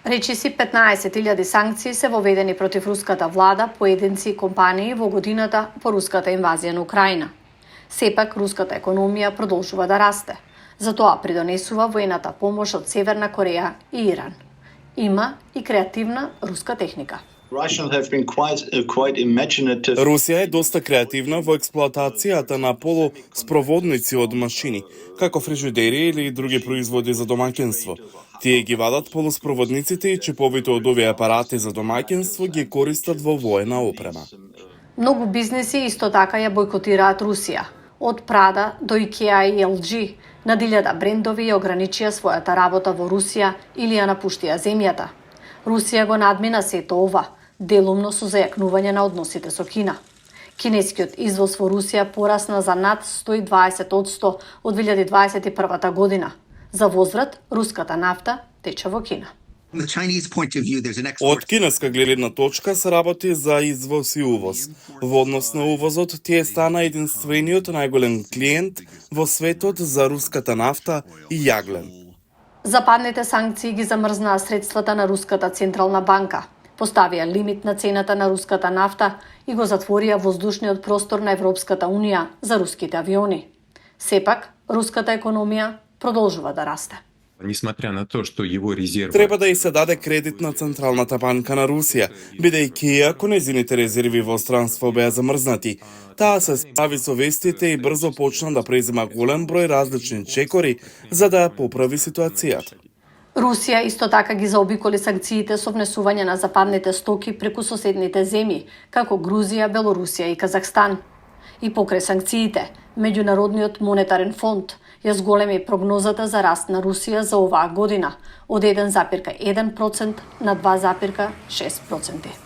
Речиси 15.000 санкции се воведени против руската влада, поединци и компании во годината по руската инвазија на Украина. Сепак, руската економија продолжува да расте. За тоа придонесува воената помош од Северна Кореја и Иран. Има и креативна руска техника. Русија е доста креативна во експлоатацијата на полуспроводници од машини, како фрижидери или други производи за домаќинство. Тие ги вадат полуспроводниците и чиповите од овие апарати за домаќинство ги користат во воена опрема. Многу бизнеси исто така ја бойкотираат Русија. Од Прада до IKEA и LG, над 1000 брендови ја ограничија својата работа во Русија или ја напуштија земјата. Русија го надмина сето ова, делумно со зајакнување на односите со Кина. Кинескиот извоз во Русија порасна за над 120% од 2021 година. За возврат, руската нафта тече во Кина. Од кинеска гледна точка се работи за извоз и увоз. Во однос на увозот, тие стана единствениот најголем клиент во светот за руската нафта и јаглен. Западните санкции ги замрзнаа средствата на Руската централна банка, поставија лимит на цената на руската нафта и го затворија воздушниот простор на Европската унија за руските авиони. Сепак, руската економија продолжува да расте. Треба да и се даде кредит на Централната банка на Русија, бидејќи ако незините резерви во странство беа замрзнати, таа се справи со вестите и брзо почна да презема голем број различни чекори за да поправи ситуацијата. Русија исто така ги заобиколи санкциите со внесување на западните стоки преку соседните земји, како Грузија, Белорусија и Казахстан. И покрај санкциите, Меѓународниот монетарен фонд ја зголеми прогнозата за раст на Русија за оваа година од 1,1% на 2,6%.